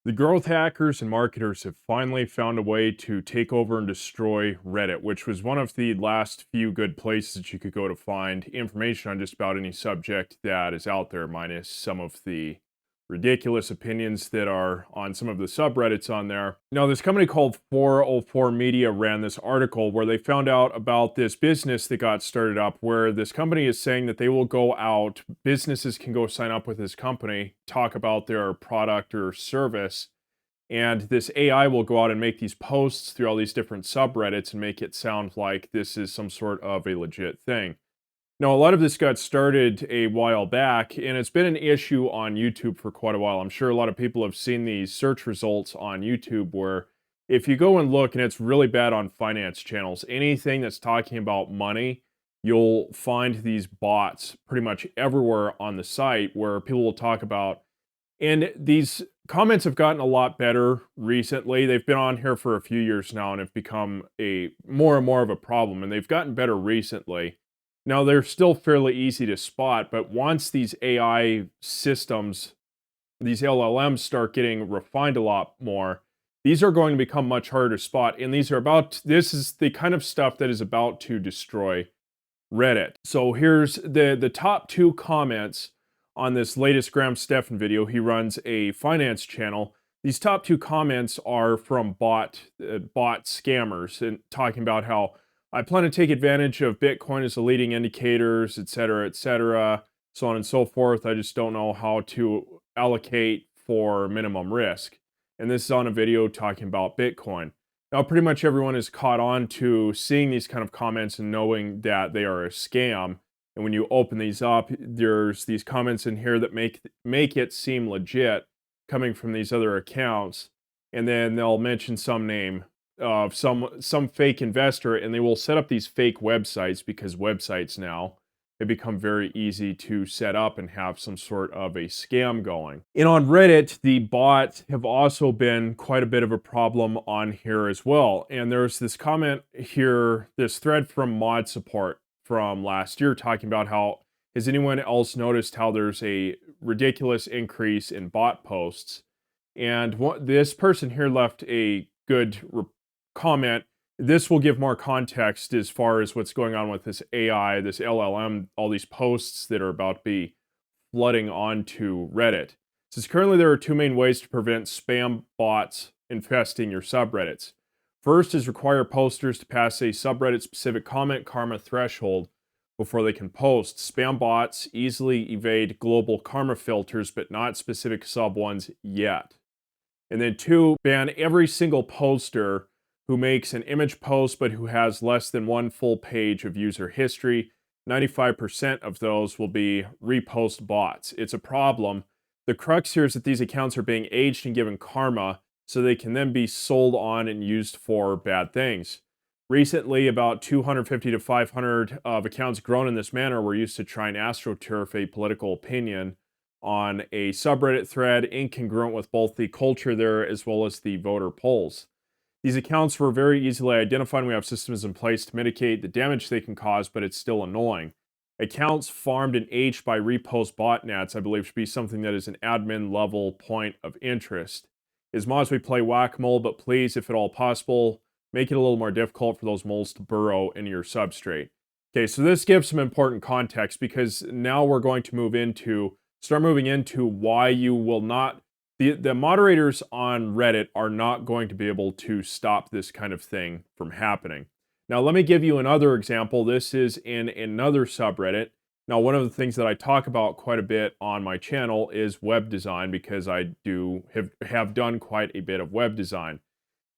The growth hackers and marketers have finally found a way to take over and destroy Reddit, which was one of the last few good places that you could go to find information on just about any subject that is out there, minus some of the ridiculous opinions that are on some of the subreddits on there. Now, this company called 404 Media ran this article where they found out about this business that got started up, where this company is saying that they will go out, businesses can go sign up with this company, talk about their product or service, and this AI will go out and make these posts through all these different subreddits and make it sound like this is some sort of a legit thing. Now, a lot of this got started a while back, and it's been an issue on YouTube for quite a while. I'm sure a lot of people have seen these search results on YouTube where if you go and look, and it's really bad on finance channels, anything that's talking about money, you'll find these bots pretty much everywhere on the site where people will talk about. And these comments have gotten a lot better recently. They've been on here for a few years now and have become a more and more of a problem, and they've gotten better recently. Now, they're still fairly easy to spot, but once these AI systems, these LLMs start getting refined a lot more, these are going to become much harder to spot. And this is the kind of stuff that is about to destroy Reddit. So here's the top two comments on this latest Graham Stephan video. He runs a finance channel. These top two comments are from bot scammers and talking about how I plan to take advantage of Bitcoin as the leading indicators, et cetera, so on and so forth. I just don't know how to allocate for minimum risk. And this is on a video talking about Bitcoin. Now, pretty much everyone is caught on to seeing these kind of comments and knowing that they are a scam. And when you open these up, there's these comments in here that make it seem legit coming from these other accounts. And then they'll mention some name of some fake investor, and they will set up these fake websites because websites now have become very easy to set up and have some sort of a scam going. And on Reddit, the bots have also been quite a bit of a problem on here as well. And there's this comment here, this thread from Mod Support from last year talking about how, has anyone else noticed how there's a ridiculous increase in bot posts? And this person here left a good comment. This will give more context as far as what's going on with this AI, this LLM, all these posts that are about to be flooding onto Reddit. It says currently there are two main ways to prevent spam bots infesting your subreddits. First is require posters to pass a subreddit-specific comment karma threshold before they can post. Spam bots easily evade global karma filters, but not specific sub ones yet. And then two, ban every single poster who makes an image post but who has less than one full page of user history. 95% of those will be repost bots. It's a problem. The crux here is that these accounts are being aged and given karma so they can then be sold on and used for bad things. Recently, about 250 to 500 of accounts grown in this manner were used to try and astroturf a political opinion on a subreddit thread incongruent with both the culture there as well as the voter polls. These accounts were very easily identified, and we have systems in place to mitigate the damage they can cause, but it's still annoying. Accounts farmed and aged by repost botnets, I believe, should be something that is an admin level point of interest. As mods, we play whack-a-mole, but please, if at all possible, make it a little more difficult for those moles to burrow into your substrate. Okay, so this gives some important context because now we're going to start moving into why you will not. The moderators on Reddit are not going to be able to stop this kind of thing from happening. Now, let me give you another example. This is in another subreddit. Now, one of the things that I talk about quite a bit on my channel is web design because I have done quite a bit of web design.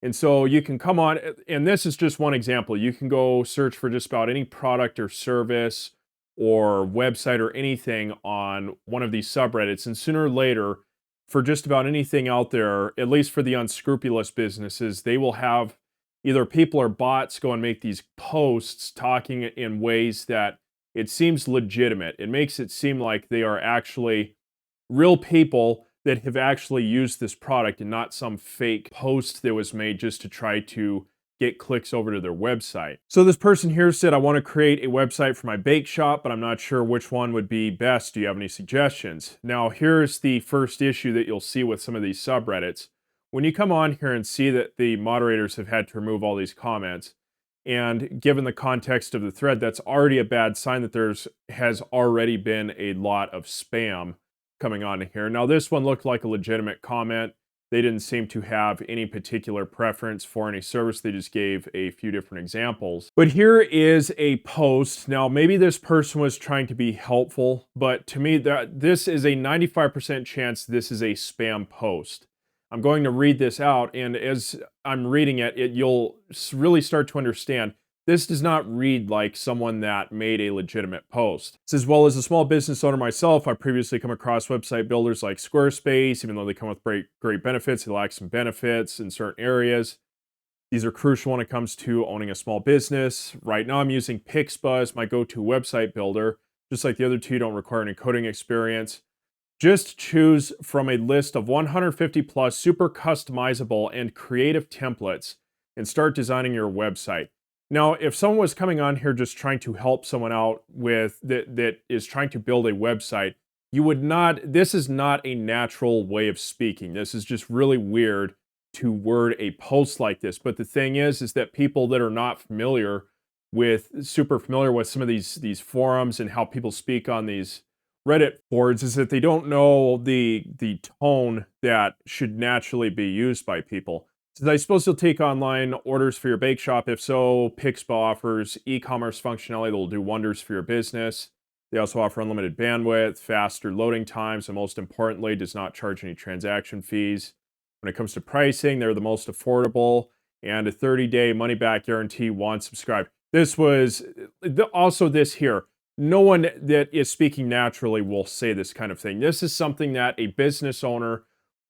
And so you can come on, and this is just one example. You can go search for just about any product or service or website or anything on one of these subreddits, and sooner or later, for just about anything out there, at least for the unscrupulous businesses, they will have either people or bots go and make these posts talking in ways that it seems legitimate. It makes it seem like they are actually real people that have actually used this product and not some fake post that was made just to try to get clicks over to their website. So this person here said, I want to create a website for my bake shop, but I'm not sure which one would be best. Do you have any suggestions? Now, here's the first issue that you'll see with some of these subreddits. when you come on here and see that the moderators have had to remove all these comments, and given the context of the thread, that's already a bad sign that has already been a lot of spam coming on here. Now, this one looked like a legitimate comment. They didn't seem to have any particular preference for any service. They just gave a few different examples. But here is a post. Now, maybe this person was trying to be helpful, but to me, this is a 95% chance this is a spam post. I'm going to read this out, and as I'm reading it, you'll really start to understand this does not read like someone that made a legitimate post. It says, well, as a small business owner myself, I've previously come across website builders like Squarespace. Even though they come with great benefits, they lack some benefits in certain areas. These are crucial when it comes to owning a small business. Right now, I'm using Pixpa as my go-to website builder. Just like the other two, don't require any coding experience. Just choose from a list of 150 plus super customizable and creative templates and start designing your website. Now, if someone was coming on here just trying to help someone out with that is trying to build a website, you would not, this is not a natural way of speaking. This is just really weird to word a post like this. But the thing is that people that are not super familiar with some of these forums and how people speak on these Reddit boards is that they don't know the tone that should naturally be used by people. So I suppose you'll take online orders for your bake shop. If so, Pixpa offers e-commerce functionality that will do wonders for your business. They also offer unlimited bandwidth, faster loading times, and most importantly, does not charge any transaction fees. When it comes to pricing, they're the most affordable and a 30-day money-back guarantee once subscribed. This was also this here. No one that is speaking naturally will say this kind of thing. This is something that a business owner,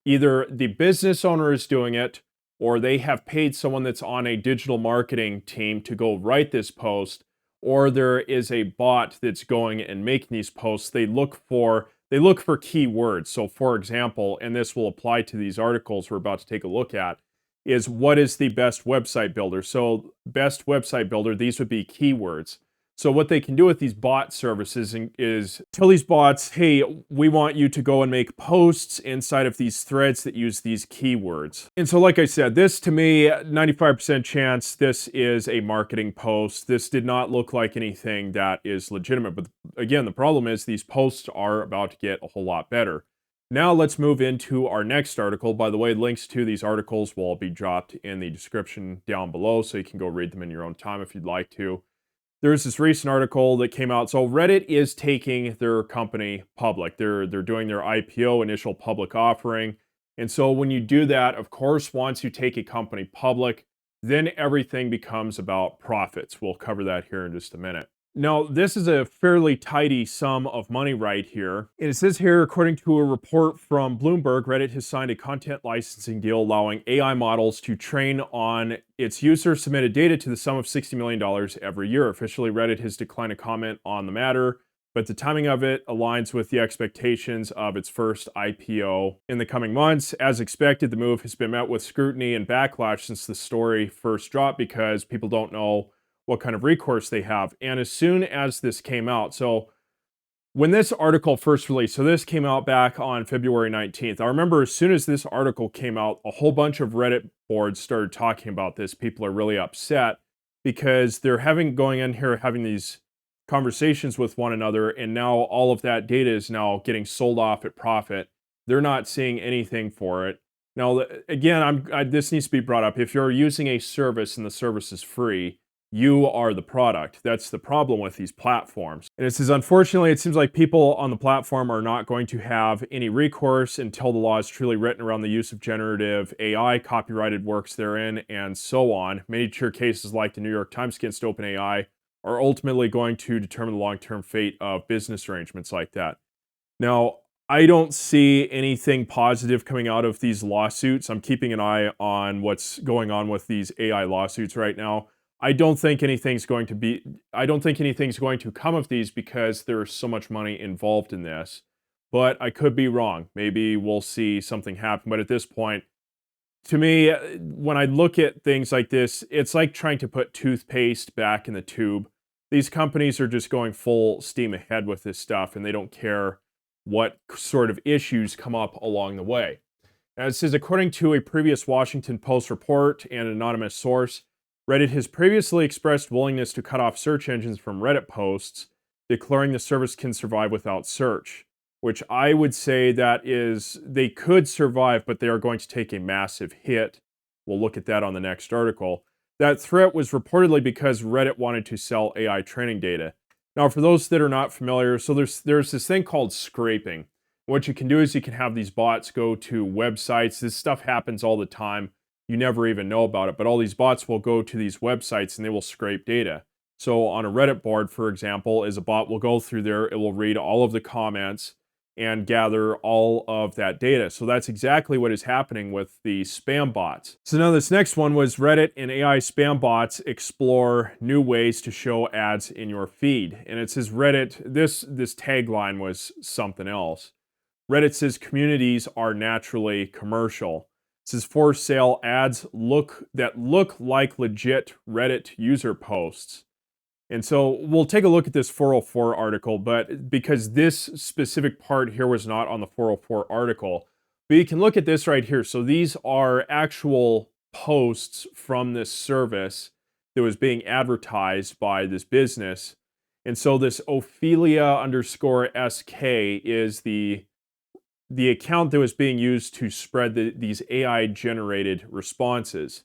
either the business owner is doing it, or they have paid someone that's on a digital marketing team to go write this post, or there is a bot that's going and making these posts. They look for keywords. So for example, and this will apply to these articles we're about to take a look at, is what is the best website builder? So best website builder, these would be keywords. So what they can do with these bot services is tell these bots, hey, we want you to go and make posts inside of these threads that use these keywords. And so like I said, this to me, 95% chance this is a marketing post. This did not look like anything that is legitimate. But again, the problem is these posts are about to get a whole lot better. Now let's move into our next article. By the way, links to these articles will all be dropped in the description down below, so you can go read them in your own time if you'd like to. There's this recent article that came out. So Reddit is taking their company public. They're doing their IPO, initial public offering. And so when you do that, of course, once you take a company public, then everything becomes about profits. We'll cover that here in just a minute. Now, this is a fairly tidy sum of money right here. And it says here, according to a report from Bloomberg, Reddit has signed a content licensing deal allowing AI models to train on its user-submitted data to the sum of $60 million every year. Officially, Reddit has declined to comment on the matter, but the timing of it aligns with the expectations of its first IPO in the coming months. As expected, the move has been met with scrutiny and backlash since the story first dropped because people don't know what kind of recourse they have. And as soon as this came out, so when this article first released, so this came out back on February 19th. I remember as soon as this article came out, a whole bunch of Reddit boards started talking about this. People are really upset because they're going in here, having these conversations with one another, and now all of that data is now getting sold off at profit. They're not seeing anything for it. Now, again, this needs to be brought up. If you're using a service and the service is free, you are the product. That's the problem with these platforms. And it says, unfortunately, it seems like people on the platform are not going to have any recourse until the law is truly written around the use of generative AI, copyrighted works therein, and so on. Major cases like the New York Times against OpenAI are ultimately going to determine the long-term fate of business arrangements like that. Now, I don't see anything positive coming out of these lawsuits. I'm keeping an eye on what's going on with these AI lawsuits right now. I don't think anything's going to come of these because there's so much money involved in this. But I could be wrong. Maybe we'll see something happen. But at this point, to me, when I look at things like this, it's like trying to put toothpaste back in the tube. These companies are just going full steam ahead with this stuff, and they don't care what sort of issues come up along the way. It says, according to a previous Washington Post report and an anonymous source, Reddit has previously expressed willingness to cut off search engines from Reddit posts, declaring the service can survive without search, which I would say that is, they could survive, but they are going to take a massive hit. We'll look at that on the next article. That threat was reportedly because Reddit wanted to sell AI training data. Now, for those that are not familiar, so there's this thing called scraping. What you can do is you can have these bots go to websites. This stuff happens all the time. You never even know about it, but all these bots will go to these websites and they will scrape data. So on a Reddit board, for example, is a bot will go through there, it will read all of the comments and gather all of that data. So that's exactly what is happening with the spam bots. So now this next one was Reddit and AI spam bots explore new ways to show ads in your feed. And it says Reddit, this tagline was something else. Reddit says communities are naturally commercial. It says for sale ads that look like legit Reddit user posts. And so we'll take a look at this 404 article, but because this specific part here was not on the 404 article, but you can look at this right here. So these are actual posts from this service that was being advertised by this business. And so this Ophelia_SK is the account that was being used to spread these AI generated responses.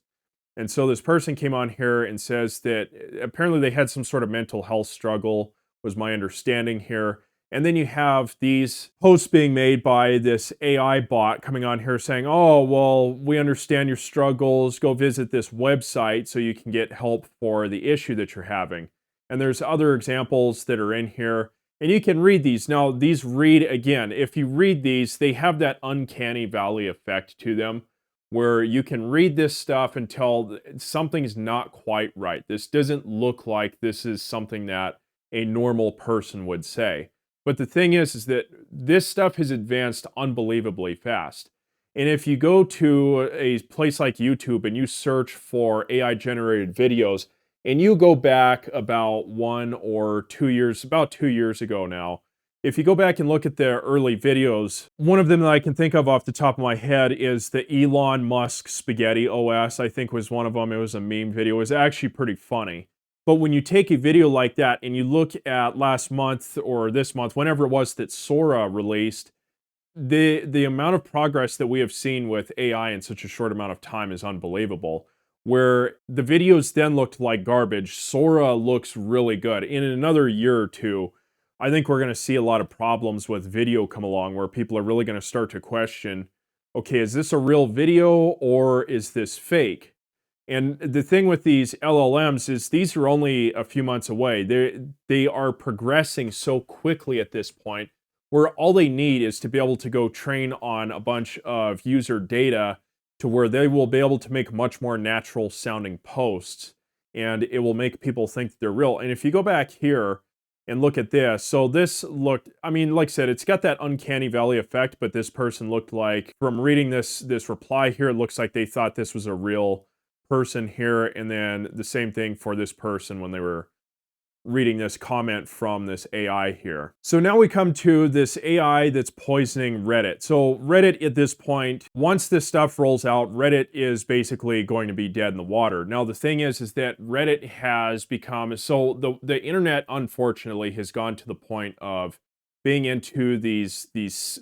And so this person came on here and says that apparently they had some sort of mental health struggle, was my understanding here. And then you have these posts being made by this AI bot coming on here saying, oh, well, we understand your struggles. Go visit this website so you can get help for the issue that you're having. And there's other examples that are in here. And you can read these. Now, these read, again, if you read these, they have that uncanny valley effect to them, where you can read this stuff and tell something's not quite right. This doesn't look like this is something that a normal person would say. But the thing is that this stuff has advanced unbelievably fast. And if you go to a place like YouTube and you search for AI-generated videos, and you go back about 1 or 2 years, about 2 years ago now, if you go back and look at their early videos, one of them that I can think of off the top of my head is the Elon Musk Spaghetti OS, I think was one of them. It was a meme video. It was actually pretty funny. But when you take a video like that and you look at last month or this month, whenever it was that Sora released, the amount of progress that we have seen with AI in such a short amount of time is unbelievable. Where the videos then looked like garbage, Sora looks really good. In another year or two, I think we're going to see a lot of problems with video come along where people are really going to start to question, okay, is this a real video or is this fake? And the thing with these LLMs is these are only a few months away. They are progressing so quickly at this point where all they need is to be able to go train on a bunch of user data to where they will be able to make much more natural sounding posts and it will make people think that they're real. And if you go back here and look at this, so this looked, I mean, like I said, it's got that uncanny valley effect, but this person looked like, from reading this reply here, it looks like they thought this was a real person here. And then the same thing for this person when they were reading this comment from this AI here. So now we come to this AI that's poisoning Reddit. So Reddit at this point, once this stuff rolls out, Reddit is basically going to be dead in the water. Now the thing is that Reddit has become, so the internet unfortunately has gone to the point of being into these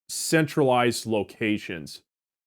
centralized locations.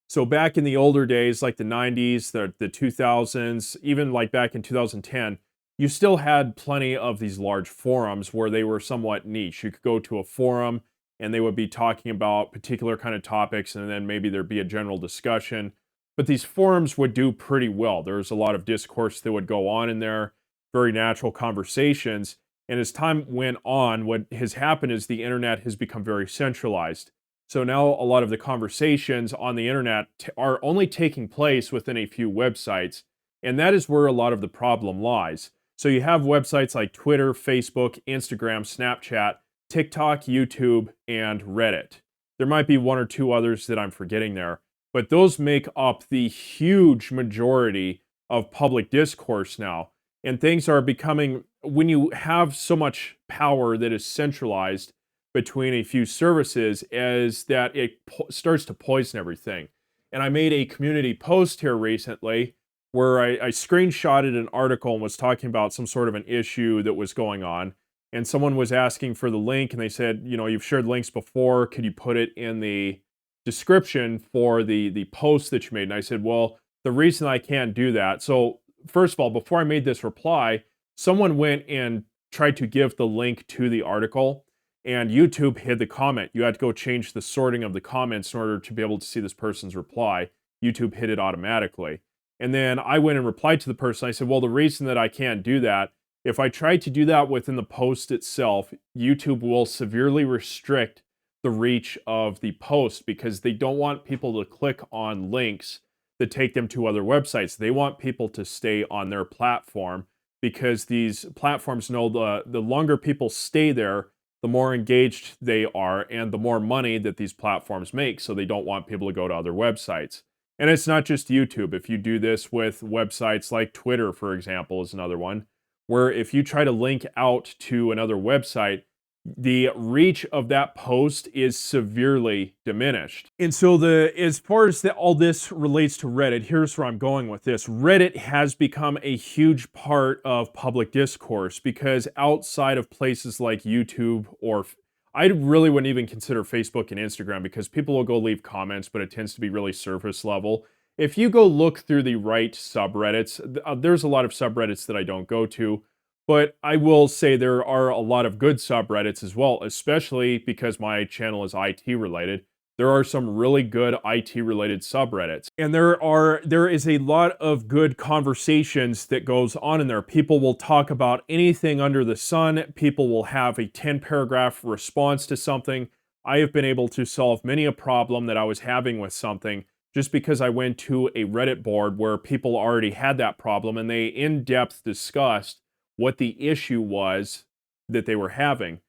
So back in the older days, like the 90s, the 2000s, even like back in 2010, you still had plenty of these large forums where they were somewhat niche. You could go to a forum and they would be talking about particular kind of topics and then maybe there'd be a general discussion. But these forums would do pretty well. There was a lot of discourse that would go on in there, very natural conversations. And as time went on, what has happened is the internet has become very centralized. So now a lot of the conversations on the internet are only taking place within a few websites. And that is where a lot of the problem lies. So you have websites like Twitter, Facebook, Instagram, Snapchat, TikTok, YouTube, and Reddit. There might be 1 or 2 others that I'm forgetting there, but those make up the huge majority of public discourse now. And things are becoming, when you have so much power that is centralized between a few services, is that it starts to poison everything. And I made a community post here recently where I screenshotted an article and was talking about some sort of an issue that was going on. And someone was asking for the link, and they said, you've shared links before. Could you put it in the description for the post that you made? And I said, well, the reason I can't do that. So first of all, before I made this reply, someone went and tried to give the link to the article, and YouTube hid the comment. You had to go change the sorting of the comments in order to be able to see this person's reply. YouTube hid it automatically. And then I went and replied to the person. I said, well, the reason that I can't do that, if I try to do that within the post itself, YouTube will severely restrict the reach of the post because they don't want people to click on links that take them to other websites. They want people to stay on their platform because these platforms know the longer people stay there, the more engaged they are and the more money that these platforms make. So they don't want people to go to other websites. And it's not just YouTube. If you do this with websites like Twitter, for example, is another one, where if you try to link out to another website, the reach of that post is severely diminished. And so as far as all this relates to Reddit, here's where I'm going with this. Reddit has become a huge part of public discourse because outside of places like YouTube, or I really wouldn't even consider Facebook and Instagram because people will go leave comments, but it tends to be really surface level. If you go look through the right subreddits, there's a lot of subreddits that I don't go to, but I will say there are a lot of good subreddits as well, especially because my channel is IT related. There are some really good IT related subreddits. And there is a lot of good conversations that goes on in there. People will talk about anything under the sun. People will have a 10-paragraph response to something. I have been able to solve many a problem that I was having with something just because I went to a Reddit board where people already had that problem and they in-depth discussed what the issue was that they were having.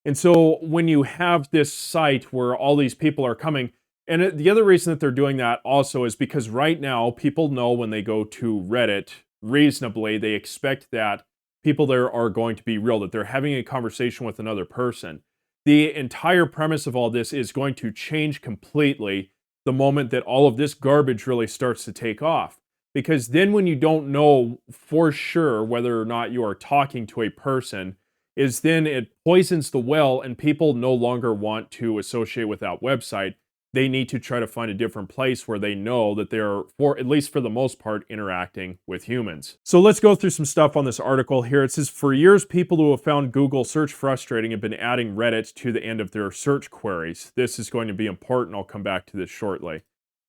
And so when you have this site where all these people are coming, and the other reason that they're doing that also is because right now people know when they go to Reddit, reasonably, they expect that people there are going to be real, that they're having a conversation with another person. The entire premise of all this is going to change completely the moment that all of this garbage really starts to take off. Because then when you don't know for sure whether or not you are talking to a person, is then it poisons the well and people no longer want to associate with that website. They need to try to find a different place where they know that they're, for at least for the most part, interacting with humans. So let's go through some stuff on this article here. It says, for years, people who have found Google search frustrating have been adding Reddit to the end of their search queries. This is going to be important. I'll come back to this shortly.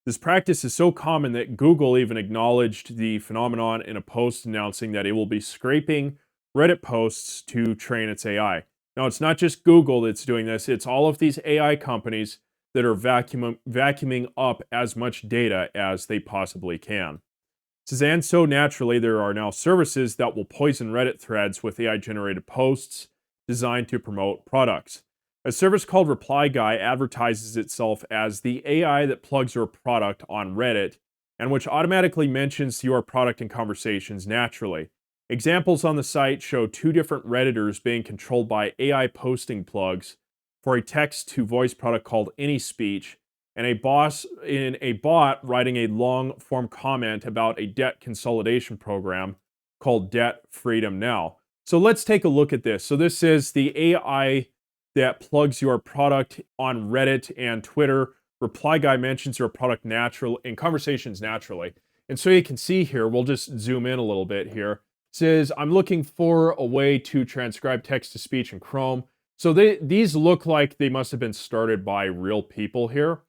This practice is so common that Google even acknowledged the phenomenon in a post announcing that it will be scraping Reddit posts to train its AI. Now, it's not just Google that's doing this, it's all of these AI companies that are vacuuming up as much data as they possibly can. It says, and so naturally, there are now services that will poison Reddit threads with AI-generated posts designed to promote products. A service called Reply Guy advertises itself as the AI that plugs your product on Reddit and which automatically mentions your product in conversations naturally. Examples on the site show two different Redditors being controlled by AI posting plugs for a text-to-voice product called AnySpeech, and a bot writing a long-form comment about a debt consolidation program called Debt Freedom Now. So let's take a look at this. So this is the AI that plugs your product on Reddit and Twitter. Reply Guy mentions your product in conversations naturally. And so you can see here, we'll just zoom in a little bit here. It says, I'm looking for a way to transcribe text-to-speech in Chrome. So these look like they must have been started by real people here.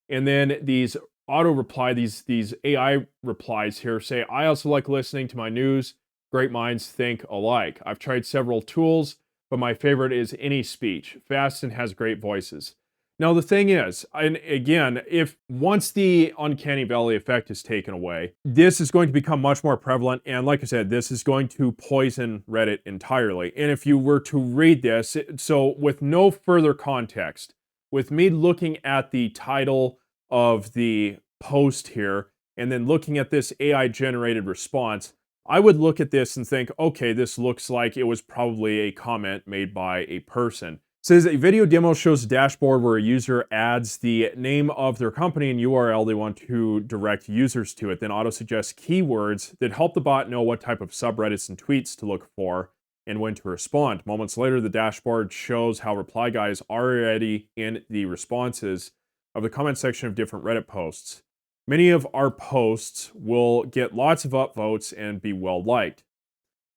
And then these auto-reply, these AI replies here say, I also like listening to my news. Great minds think alike. I've tried several tools, but my favorite is AnySpeech. Fast and has great voices. Now, the thing is, and again, if once the uncanny valley effect is taken away, this is going to become much more prevalent. And like I said, this is going to poison Reddit entirely. And if you were to read this, so with no further context, with me looking at the title of the post here, and then looking at this AI-generated response, I would look at this and think, okay, this looks like it was probably a comment made by a person. Says a video demo shows a dashboard where a user adds the name of their company and URL they want to direct users to. It then auto-suggests keywords that help the bot know what type of subreddits and tweets to look for and when to respond. Moments later, the dashboard shows how reply guys are already in the responses of the comment section of different Reddit posts. Many of our posts will get lots of upvotes and be well liked.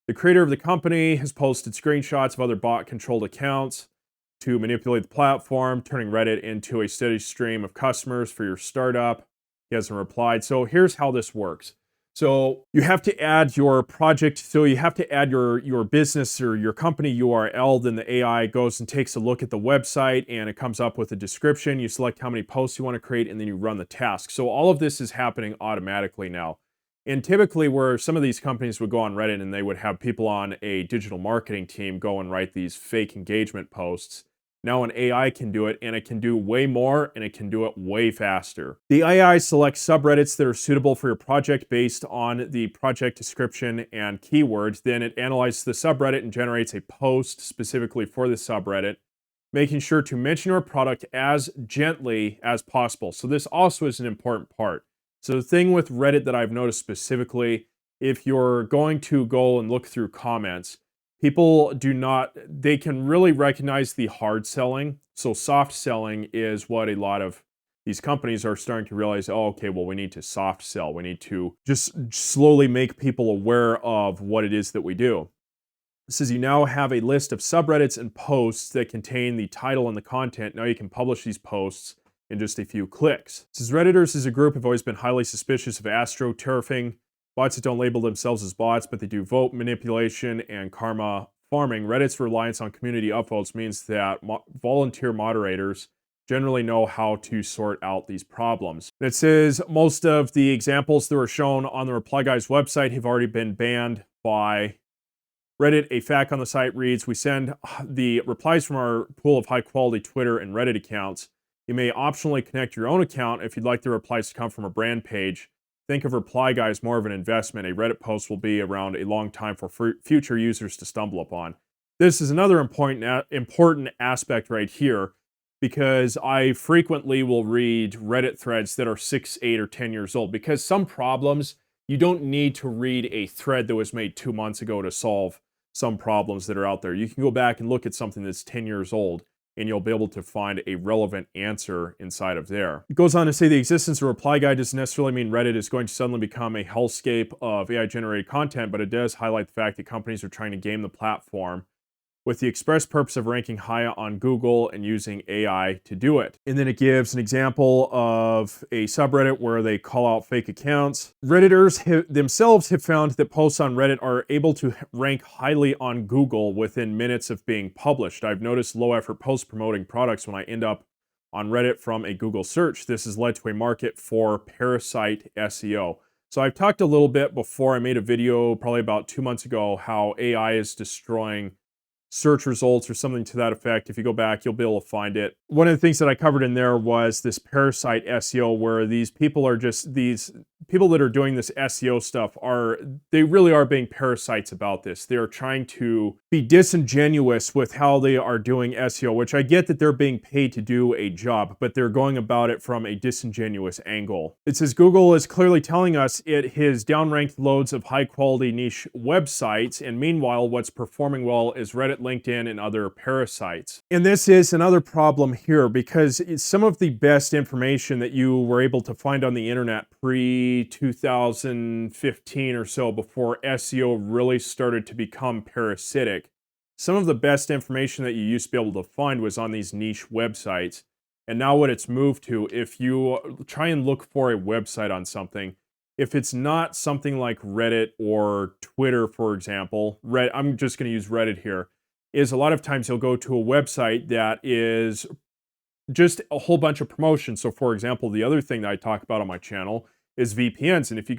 The creator of the company has posted screenshots of other bot-controlled accounts to manipulate the platform, turning Reddit into a steady stream of customers for your startup. He hasn't replied. So here's how this works. So you have to add your project. So you have to add your business or your company URL. Then the AI goes and takes a look at the website and it comes up with a description. You select how many posts you want to create and then you run the task. So all of this is happening automatically now. And typically where some of these companies would go on Reddit and they would have people on a digital marketing team go and write these fake engagement posts. Now an AI can do it, and it can do way more, and it can do it way faster. The AI selects subreddits that are suitable for your project based on the project description and keywords. Then it analyzes the subreddit and generates a post specifically for the subreddit, making sure to mention your product as gently as possible. So this also is an important part. So the thing with Reddit that I've noticed specifically, if you're going to go and look through comments, people they can really recognize the hard selling. So soft selling is what a lot of these companies are starting to realize, oh, okay, well, we need to soft sell. We need to just slowly make people aware of what it is that we do. It says you now have a list of subreddits and posts that contain the title and the content. Now you can publish these posts in just a few clicks. It says Redditors as a group have always been highly suspicious of astroturfing. Bots that don't label themselves as bots, but they do vote manipulation and karma farming. Reddit's reliance on community upvotes means that volunteer moderators generally know how to sort out these problems. And it says most of the examples that were shown on the Reply Guys website have already been banned by Reddit. A fact on the site reads, we send the replies from our pool of high-quality Twitter and Reddit accounts. You may optionally connect your own account if you'd like the replies to come from a brand page. Think of Reply Guys more of an investment. A Reddit post will be around a long time for future users to stumble upon. This is another important aspect right here, because I frequently will read Reddit threads that are 6, 8, or 10 years old, because some problems, you don't need to read a thread that was made 2 months ago to solve some problems that are out there. You can go back and look at something that's 10 years old, and you'll be able to find a relevant answer inside of there. It goes on to say the existence of Reply Guide doesn't necessarily mean Reddit is going to suddenly become a hellscape of AI-generated content, but it does highlight the fact that companies are trying to game the platform with the express purpose of ranking high on Google and using AI to do it. And then it gives an example of a subreddit where they call out fake accounts. Redditors themselves have found that posts on Reddit are able to rank highly on Google within minutes of being published. I've noticed low-effort posts promoting products when I end up on Reddit from a Google search. This has led to a market for parasite SEO. So I've talked a little bit before. I made a video probably about 2 months ago how AI is destroying search results or something to that effect. If you go back, you'll be able to find it. One of the things that I covered in there was this parasite SEO, where these people that are doing this SEO stuff they really are being parasites about this. They are trying to be disingenuous with how they are doing SEO, which I get that they're being paid to do a job, but they're going about it from a disingenuous angle. It says Google is clearly telling us it has downranked loads of high quality niche websites, and meanwhile what's performing well is Reddit, LinkedIn, and other parasites. And this is another problem here, because some of the best information that you were able to find on the internet pre-2015 or so, before SEO really started to become parasitic, some of the best information that you used to be able to find was on these niche websites. And now what it's moved to, if you try and look for a website on something, if it's not something like Reddit or Twitter, for example, I'm just going to use Reddit here, is a lot of times you'll go to a website that is just a whole bunch of promotions. So for example, the other thing that I talk about on my channel is VPNs. And if you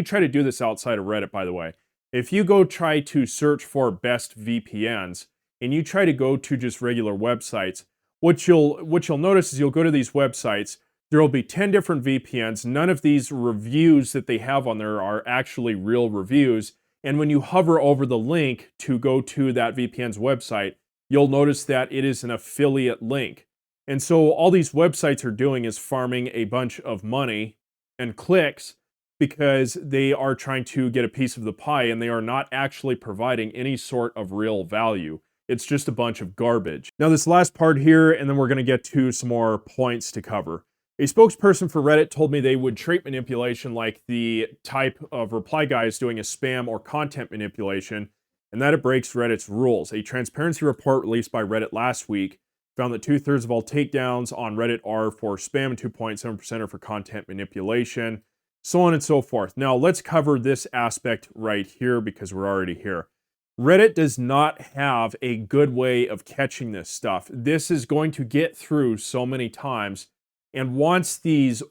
try to do this outside of Reddit, by the way, if you go try to search for best VPNs and you try to go to just regular websites, what you'll notice is you'll go to these websites, there will be 10 different VPNs. None of these reviews that they have on there are actually real reviews. And when you hover over the link to go to that VPN's website, you'll notice that it is an affiliate link. And so all these websites are doing is farming a bunch of money and clicks because they are trying to get a piece of the pie and they are not actually providing any sort of real value. It's just a bunch of garbage. Now, this last part here, and then we're going to get to some more points to cover. A spokesperson for Reddit told me they would treat manipulation like the type of reply guy is doing a spam or content manipulation, and that it breaks Reddit's rules. A transparency report released by Reddit last week found that 2/3 of all takedowns on Reddit are for spam and 2.7% are for content manipulation, so on and so forth. Now, let's cover this aspect right here because we're already here. Reddit does not have a good way of catching this stuff. This is going to get through so many times. And once these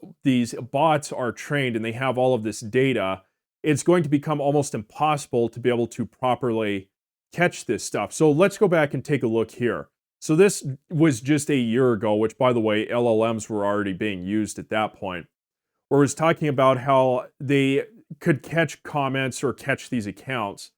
bots are trained and they have all of this data, it's going to become almost impossible to be able to properly catch this stuff. So let's go back and take a look here. So this was just a year ago, which, by the way, LLMs were already being used at that point, where it was talking about how they could catch comments or catch these accounts.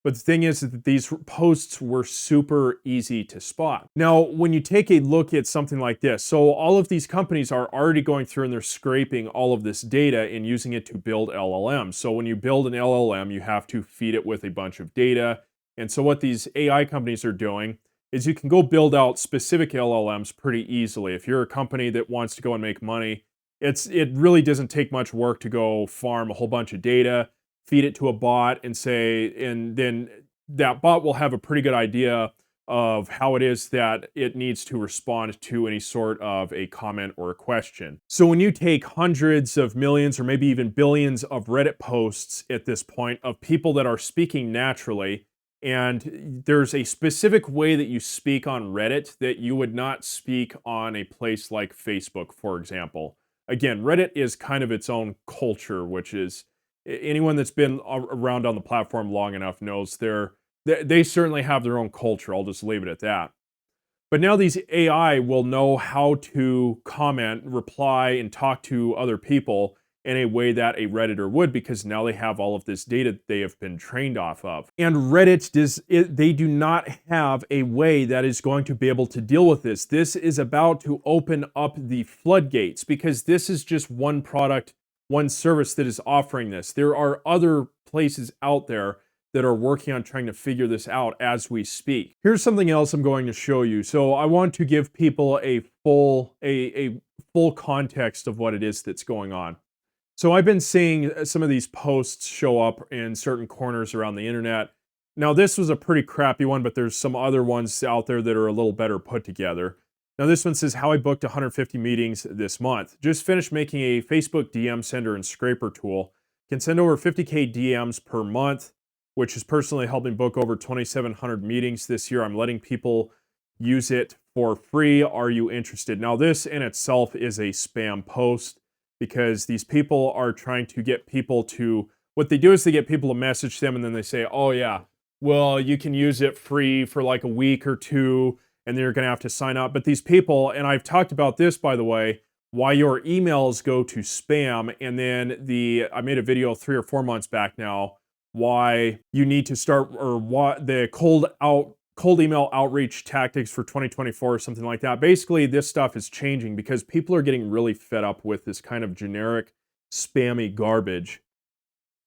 But the thing is that these posts were super easy to spot. Now, when you take a look at something like this, so all of these companies are already going through and they're scraping all of this data and using it to build LLMs. So when you build an LLM, you have to feed it with a bunch of data. And so what these AI companies are doing is you can go build out specific LLMs pretty easily. If you're a company that wants to go and make money, it really doesn't take much work to go farm a whole bunch of data, feed it to a bot and then that bot will have a pretty good idea of how it is that it needs to respond to any sort of a comment or a question. So when you take hundreds of millions or maybe even billions of Reddit posts at this point of people that are speaking naturally, and there's a specific way that you speak on Reddit that you would not speak on a place like Facebook, for example. Again, Reddit is kind of its own culture, which is anyone that's been around on the platform long enough knows they certainly have their own culture. I'll just leave it at that. But now these AI will know how to comment, reply, and talk to other people in a way that a Redditor would, because now they have all of this data that they have been trained off of. And Reddit, they do not have a way that is going to be able to deal with this. This is about to open up the floodgates because this is just one product, one service that is offering this. There are other places out there that are working on trying to figure this out as we speak. Here's something else I'm going to show you. So I want to give people a full context of what it is that's going on. So I've been seeing some of these posts show up in certain corners around the internet. Now this was a pretty crappy one, but there's some other ones out there that are a little better put together. Now this one says how I booked 150 meetings this month. Just finished making a Facebook DM sender and scraper tool. Can send over 50K DMs per month, which has personally helped me book over 2,700 meetings this year. I'm letting people use it for free. Are you interested? Now this in itself is a spam post because these people are trying to get people to, what they do is they get people to message them and then they say, oh yeah, well, you can use it free for like a week or two and then you're gonna have to sign up. But these people, and I've talked about this, by the way, why your emails go to spam, and then I made a video 3 or 4 months back now, why you need to start, or what the cold email outreach tactics for 2024 or something like that. Basically, this stuff is changing because people are getting really fed up with this kind of generic spammy garbage.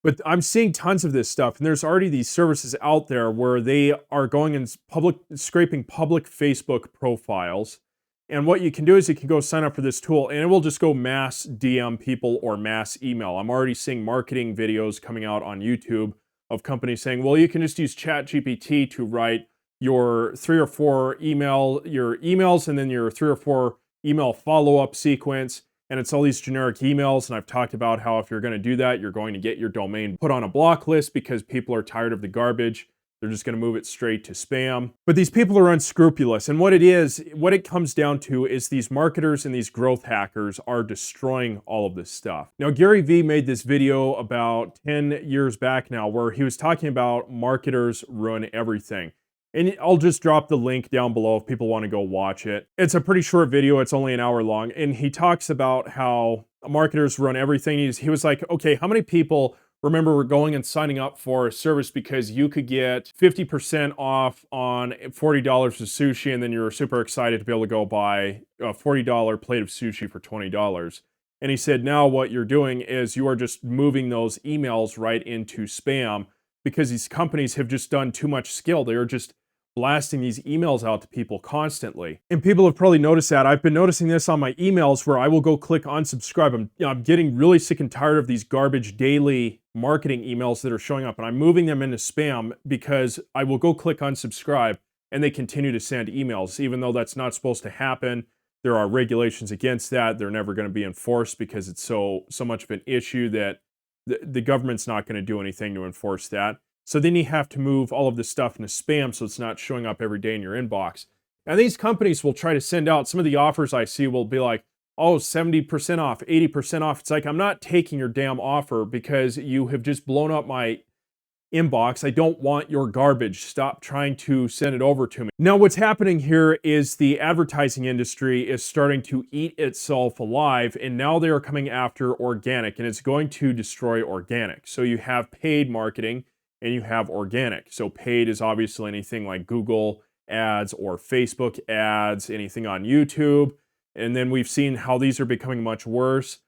But I'm seeing tons of this stuff, and there's already these services out there where they are going and scraping public Facebook profiles. And what you can do is you can go sign up for this tool, and it will just go mass DM people or mass email. I'm already seeing marketing videos coming out on YouTube of companies saying, well, you can just use ChatGPT to write your 3 or 4 your emails, and then your 3 or 4 email follow-up sequence. And it's all these generic emails. And I've talked about how if you're going to do that, you're going to get your domain put on a block list because people are tired of the garbage. They're just going to move it straight to spam. But these people are unscrupulous. And what it comes down to is these marketers and these growth hackers are destroying all of this stuff. Now, Gary Vee made this video about 10 years back now where he was talking about marketers ruin everything. And I'll just drop the link down below if people want to go watch it. It's a pretty short video. It's only an hour long. And he talks about how marketers run everything. He was like, okay, how many people remember we're going and signing up for a service because you could get 50% off on $40 of sushi, and then you're super excited to be able to go buy a $40 plate of sushi for $20. And he said, now what you're doing is you are just moving those emails right into spam because these companies have just done too much skill. They are just blasting these emails out to people constantly. And people have probably noticed that. I've been noticing this on my emails where I will go click unsubscribe. I'm getting really sick and tired of these garbage daily marketing emails that are showing up, and I'm moving them into spam because I will go click unsubscribe and they continue to send emails, even though that's not supposed to happen. There are regulations against that. They're never going to be enforced because it's so much of an issue that the government's not going to do anything to enforce that. So then you have to move all of this stuff into spam so it's not showing up every day in your inbox. And these companies will try to send out, some of the offers I see will be like, oh, 70% off, 80% off. It's like, I'm not taking your damn offer because you have just blown up my inbox. I don't want your garbage. Stop trying to send it over to me. Now, what's happening here is the advertising industry is starting to eat itself alive, and now they are coming after organic, and it's going to destroy organic. So you have paid marketing and you have organic. So paid is obviously anything like Google ads or Facebook ads, anything on YouTube. And then we've seen how these are becoming much worse.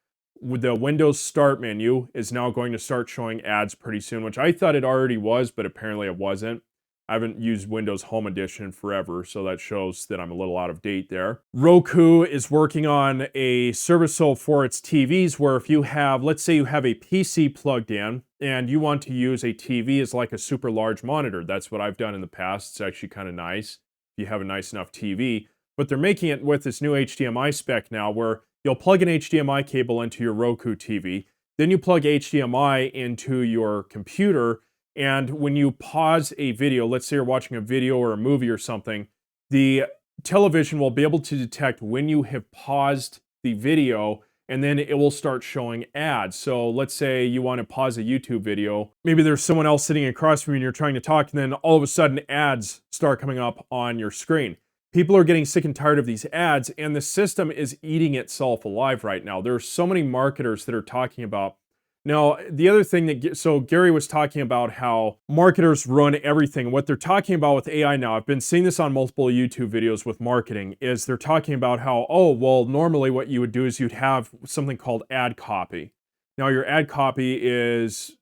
The Windows Start menu is now going to start showing ads pretty soon, which I thought it already was, but apparently it wasn't. I haven't used Windows Home Edition forever, so that shows that I'm a little out of date there. Roku is working on a service for its TVs where if you have, let's say you have a PC plugged in and you want to use a TV as like a super large monitor. That's what I've done in the past. It's actually kind of nice if you have a nice enough TV. But they're making it with this new HDMI spec now where you'll plug an HDMI cable into your Roku TV, then you plug HDMI into your computer, and when you pause a video, let's say you're watching a video or a movie or something, the television will be able to detect when you have paused the video, and then it will start showing ads. So let's say you want to pause a YouTube video. Maybe there's someone else sitting across from you and you're trying to talk, and then all of a sudden ads start coming up on your screen. People are getting sick and tired of these ads, and the system is eating itself alive right now. There are so many marketers that are talking about. Now, the other thing so Gary was talking about how marketers run everything. What they're talking about with AI now, I've been seeing this on multiple YouTube videos with marketing, is they're talking about how, oh, well, normally what you would do is you'd have something called ad copy. Now, your ad copy is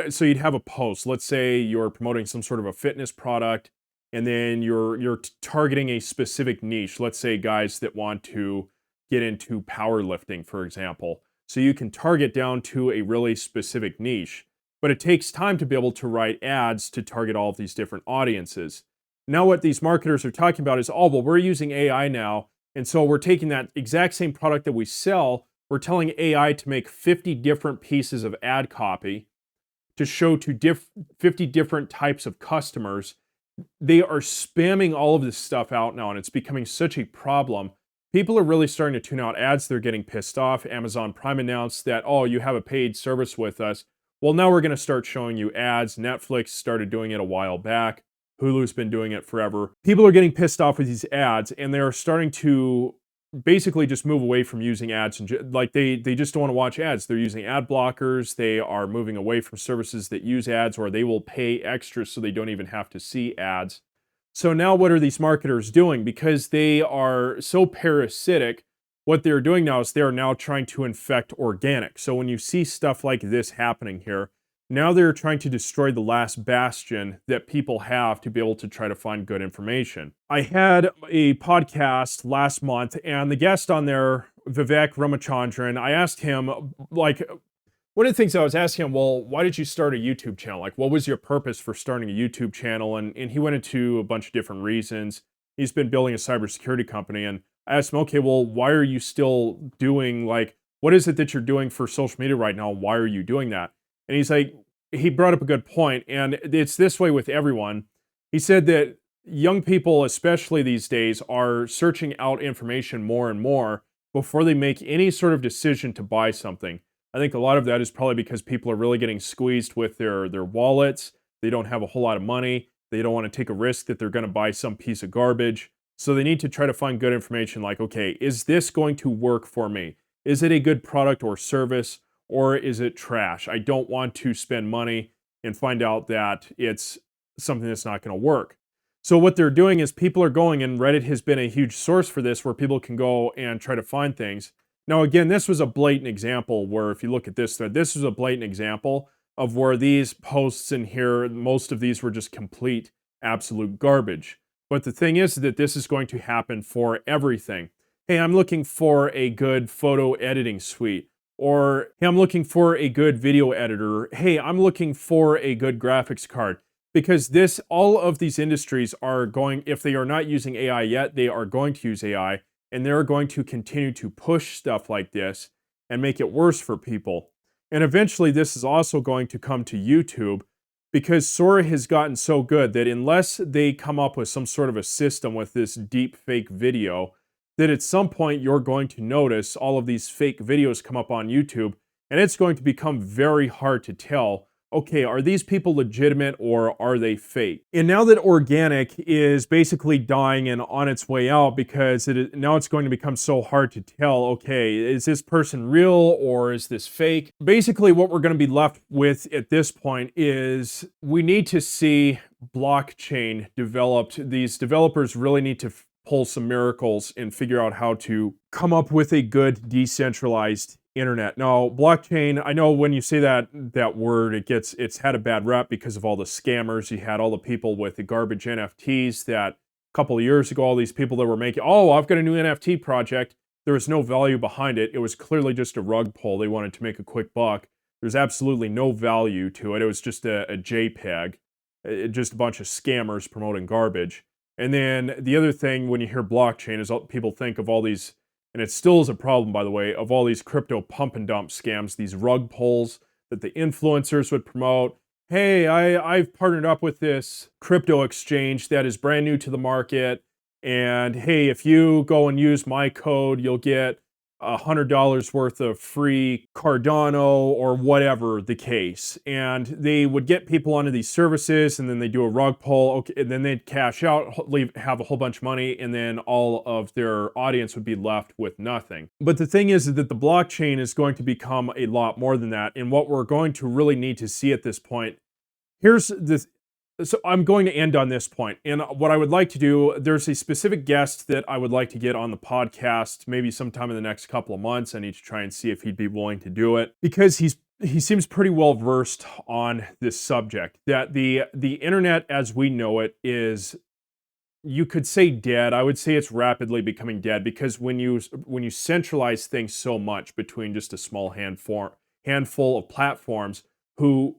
so you'd have a post. Let's say you're promoting some sort of a fitness product, and then you're targeting a specific niche. Let's say guys that want to get into powerlifting, for example. So you can target down to a really specific niche, but it takes time to be able to write ads to target all of these different audiences. Now what these marketers are talking about is, oh, well, we're using AI now, and so we're taking that exact same product that we sell, we're telling AI to make 50 different pieces of ad copy to show to 50 different types of customers. They are spamming all of this stuff out now, and it's becoming such a problem. People are really starting to tune out ads. They're getting pissed off. Amazon Prime announced that, oh, you have a paid service with us. Well, now we're going to start showing you ads. Netflix started doing it a while back. Hulu's been doing it forever. People are getting pissed off with these ads, and they're starting to basically just move away from using ads. And like they just don't want to watch ads. They're using ad blockers. They are moving away from services that use ads, or they will pay extra so they don't even have to see ads. So now what are these marketers doing? Because they are so parasitic, what they're doing now is they're now trying to infect organic. So when you see stuff like this happening here, now they're trying to destroy the last bastion that people have to be able to try to find good information. I had a podcast last month, and the guest on there, Vivek Ramachandran, I asked him, like, one of the things I was asking him, well, why did you start a YouTube channel? Like, what was your purpose for starting a YouTube channel? And he went into a bunch of different reasons. He's been building a cybersecurity company, and I asked him, okay, well, why are you still doing, like, what is it that you're doing for social media right now? Why are you doing that? And he's like, he brought up a good point, and it's this way with everyone. He said that young people, especially these days, are searching out information more and more before they make any sort of decision to buy something. I think a lot of that is probably because people are really getting squeezed with their wallets. They don't have a whole lot of money. They don't want to take a risk that they're going to buy some piece of garbage. So they need to try to find good information like, okay, is this going to work for me? Is it a good product or service? or is it trash? I don't want to spend money and find out that it's something that's not going to work. So what they're doing is people are going, and Reddit has been a huge source for this, where people can go and try to find things. Now, again, this was a blatant example where if you look at this thread, this was a blatant example of where these posts in here, most of these were just complete, absolute garbage. But the thing is that this is going to happen for everything. Hey, I'm looking for a good photo editing suite. Or, hey, I'm looking for a good video editor. Hey, I'm looking for a good graphics card. Because all of these industries are going, if they are not using AI yet, they are going to use AI, and they're going to continue to push stuff like this and make it worse for people. And eventually this is also going to come to YouTube, because Sora has gotten so good that unless they come up with some sort of a system with this deep fake video, that at some point you're going to notice all of these fake videos come up on YouTube, and it's going to become very hard to tell, okay, are these people legitimate or are they fake? And now that organic is basically dying and on its way out, because now it's going to become so hard to tell, okay, is this person real or is this fake? Basically what we're going to be left with at this point is we need to see blockchain developed. These developers really need to pull some miracles and figure out how to come up with a good decentralized internet. Now, blockchain, I know when you say that word, it's had a bad rep because of all the scammers. You had all the people with the garbage NFTs that a couple of years ago, all these people that were making, oh, I've got a new NFT project. There was no value behind it. It was clearly just a rug pull. They wanted to make a quick buck. There's absolutely no value to it. It was just a JPEG, just a bunch of scammers promoting garbage. And then the other thing when you hear blockchain is people think of all these, and it still is a problem, by the way, of all these crypto pump and dump scams, these rug pulls that the influencers would promote. Hey, I've partnered up with this crypto exchange that is brand new to the market. And hey, if you go and use my code, you'll get $100 worth of free Cardano or whatever the case. And they would get people onto these services, and then they do a rug pull, okay, and then they'd cash out, have a whole bunch of money, and then all of their audience would be left with nothing. But the thing is that the blockchain is going to become a lot more than that. And what we're going to really need to see at this point, so I'm going to end on this point. And what I would like to do, there's a specific guest that I would like to get on the podcast, maybe sometime in the next couple of months. I need to try and see if he'd be willing to do it, because he seems pretty well versed on this subject, that the internet as we know it is, you could say, dead. I would say it's rapidly becoming dead, because when you centralize things so much between just a small handful of platforms who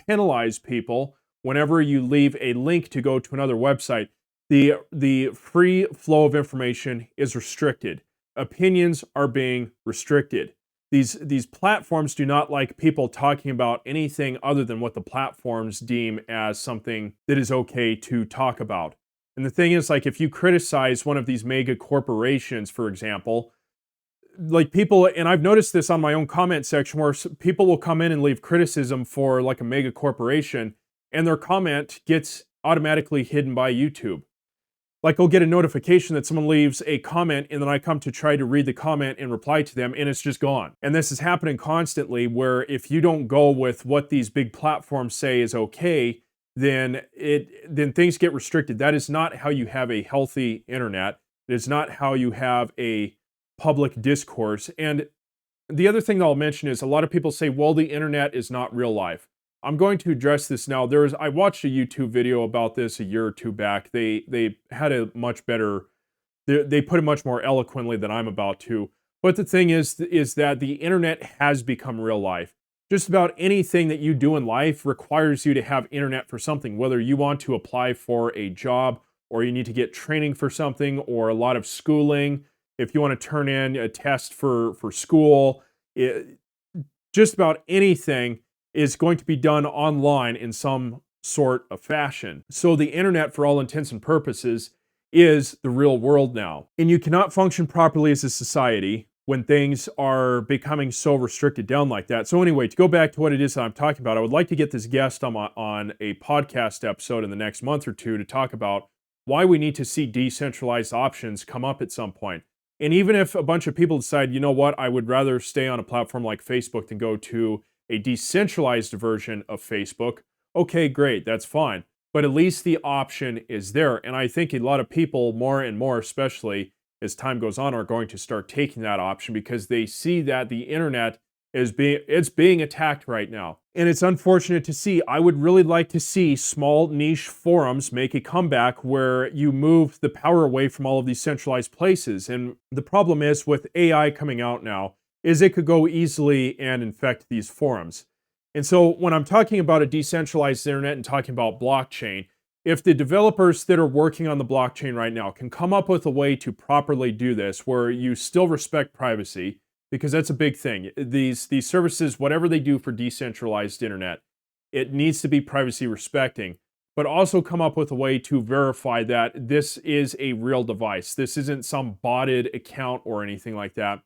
penalize people whenever you leave a link to go to another website, the free flow of information is restricted. Opinions are being restricted. These platforms do not like people talking about anything other than what the platforms deem as something that is okay to talk about. And the thing is, like, if you criticize one of these mega corporations, for example, like people, and I've noticed this on my own comment section, where people will come in and leave criticism for like a mega corporation, and their comment gets automatically hidden by YouTube. Like, I'll get a notification that someone leaves a comment, and then I come to try to read the comment and reply to them, and it's just gone. And this is happening constantly, where if you don't go with what these big platforms say is okay, then things get restricted. That is not how you have a healthy internet. It is not how you have a public discourse. And the other thing that I'll mention is, a lot of people say, well, the internet is not real life. I'm going to address this now. I watched a YouTube video about this a year or two back. They had a much better, they put it much more eloquently than I'm about to. But the thing is that the internet has become real life. Just about anything that you do in life requires you to have internet for something, whether you want to apply for a job, or you need to get training for something, or a lot of schooling. If you want to turn in a test for school, just about anything is going to be done online in some sort of fashion. So the internet, for all intents and purposes, is the real world now. And you cannot function properly as a society when things are becoming so restricted down like that. So anyway, to go back to what it is that I'm talking about, I would like to get this guest on a podcast episode in the next month or two to talk about why we need to see decentralized options come up at some point. And even if a bunch of people decide, you know what, I would rather stay on a platform like Facebook than go to a decentralized version of Facebook, okay, great, that's fine. But at least the option is there. And I think a lot of people, more and more, especially as time goes on, are going to start taking that option because they see that the internet is being attacked right now. And it's unfortunate to see. I would really like to see small niche forums make a comeback where you move the power away from all of these centralized places. And the problem is with AI coming out now is it could go easily and infect these forums. And so when I'm talking about a decentralized internet and talking about blockchain, if the developers that are working on the blockchain right now can come up with a way to properly do this where you still respect privacy, because that's a big thing. These services, whatever they do for decentralized internet, it needs to be privacy respecting, but also come up with a way to verify that this is a real device. This isn't some botted account or anything like that.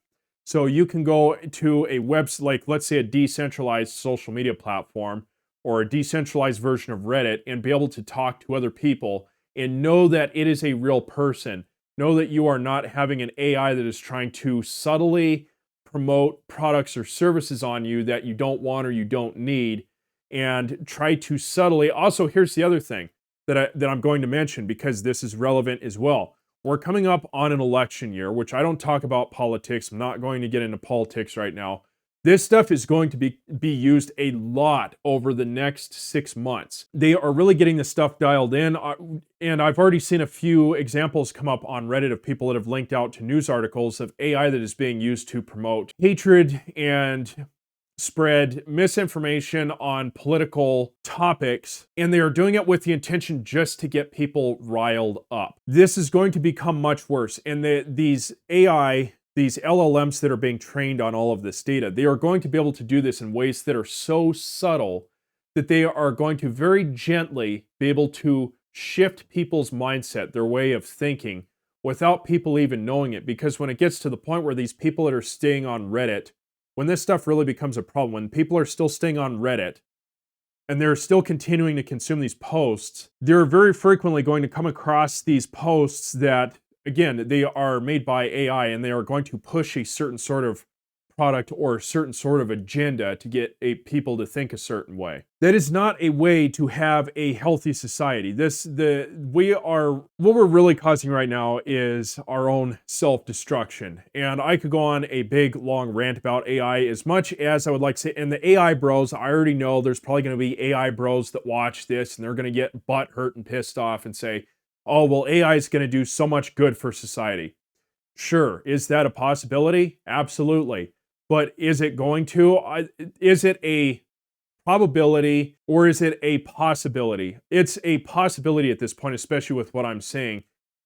So you can go to a website, like let's say a decentralized social media platform or a decentralized version of Reddit, and be able to talk to other people and know that it is a real person. Know that you are not having an AI that is trying to subtly promote products or services on you that you don't want or you don't need, and try to subtly. Also, here's the other thing that I'm going to mention because this is relevant as well. We're coming up on an election year, which I don't talk about politics. I'm not going to get into politics right now. This stuff is going to be used a lot over the next 6 months. They are really getting this stuff dialed in, and I've already seen a few examples come up on Reddit of people that have linked out to news articles of AI that is being used to promote hatred and spread misinformation on political topics, and they are doing it with the intention just to get people riled up. This is going to become much worse, and these LLMs that are being trained on all of this data, they are going to be able to do this in ways that are so subtle that they are going to very gently be able to shift people's mindset, their way of thinking, without people even knowing it. Because when it gets to the point where these people that are staying on Reddit, when this stuff really becomes a problem, when people are still staying on Reddit and they're still continuing to consume these posts, they're very frequently going to come across these posts that, again, they are made by AI and they are going to push a certain sort of product or a certain sort of agenda to get people to think a certain way. That is not a way to have a healthy society. What we're really causing right now is our own self-destruction. And I could go on a big long rant about AI as much as I would like to say, and the AI bros, I already know there's probably going to be AI bros that watch this and they're going to get butt hurt and pissed off and say, oh, well, AI is going to do so much good for society. Sure, is that a possibility? Absolutely. But is it going to? Is it a probability or is it a possibility? It's a possibility at this point, especially with what I'm saying,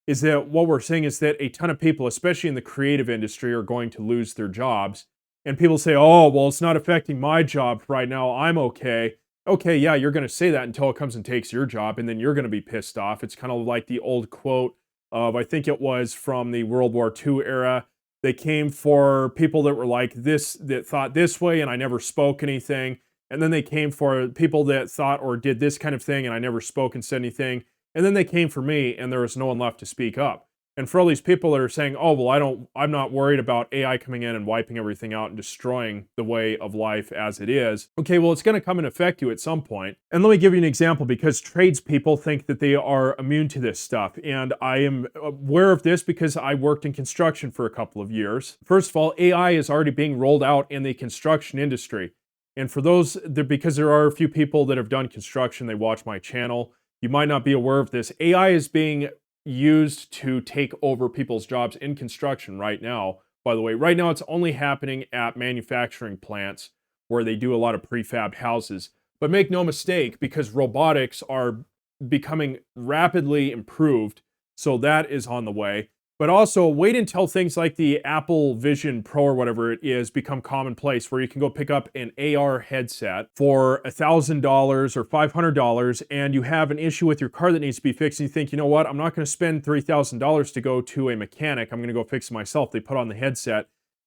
is that what we're saying is that a ton of people, especially in the creative industry, are going to lose their jobs. And people say, oh, well, it's not affecting my job right now. I'm okay. Okay, yeah, you're going to say that until it comes and takes your job, and then you're going to be pissed off. It's kind of like the old quote of, I think it was from the World War II era. They came for people that were like this, that thought this way, and I never spoke anything. And then they came for people that thought or did this kind of thing, and I never spoke and said anything. And then they came for me, and there was no one left to speak up. And for all these people that are saying, oh, well, I'm not worried about AI coming in and wiping everything out and destroying the way of life as it is. Okay, well, it's going to come and affect you at some point. And let me give you an example, because tradespeople think that they are immune to this stuff. And I am aware of this because I worked in construction for a couple of years. First of all, AI is already being rolled out in the construction industry. And for those, because there are a few people that have done construction, they watch my channel, you might not be aware of this. AI is being used to take over people's jobs in construction right now. By the way, right now it's only happening at manufacturing plants where they do a lot of prefab houses. But make no mistake, because robotics are becoming rapidly improved, so that is on the way. But also wait until things like the Apple Vision Pro or whatever it is become commonplace, where you can go pick up an AR headset for $1,000 or $500 and you have an issue with your car that needs to be fixed and you think, you know what, I'm not going to spend $3,000 to go to a mechanic, I'm going to go fix it myself. They put on the headset,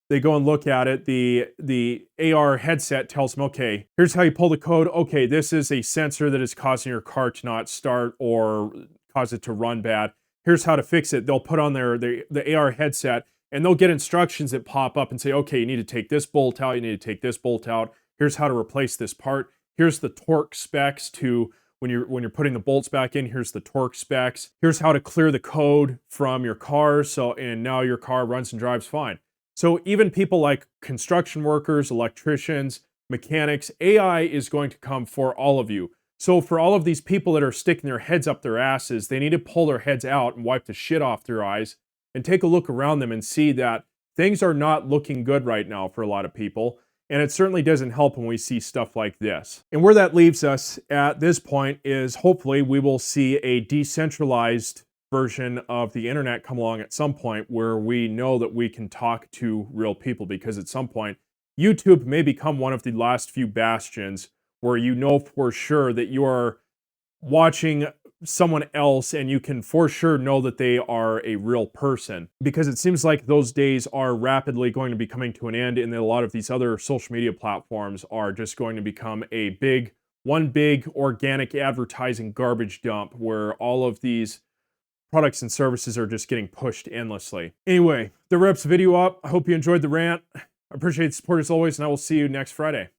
they go and look at it, the AR headset tells them, okay, here's how you pull the code, okay, this is a sensor that is causing your car to not start or cause it to run bad. Here's how to fix it. They'll put on the AR headset, and they'll get instructions that pop up and say, okay, you need to take this bolt out, you need to take this bolt out. Here's how to replace this part. Here's the torque specs to when you're putting the bolts back in, here's the torque specs. Here's how to clear the code from your car, and now your car runs and drives fine. So even people like construction workers, electricians, mechanics, AI is going to come for all of you. So for all of these people that are sticking their heads up their asses, they need to pull their heads out and wipe the shit off their eyes and take a look around them and see that things are not looking good right now for a lot of people. And it certainly doesn't help when we see stuff like this. And where that leaves us at this point is hopefully we will see a decentralized version of the internet come along at some point where we know that we can talk to real people, because at some point YouTube may become one of the last few bastions where you know for sure that you are watching someone else and you can for sure know that they are a real person, because it seems like those days are rapidly going to be coming to an end, and that a lot of these other social media platforms are just going to become one big organic advertising garbage dump where all of these products and services are just getting pushed endlessly. Anyway, that wraps the video up. I hope you enjoyed the rant. I appreciate the support as always, and I will see you next Friday.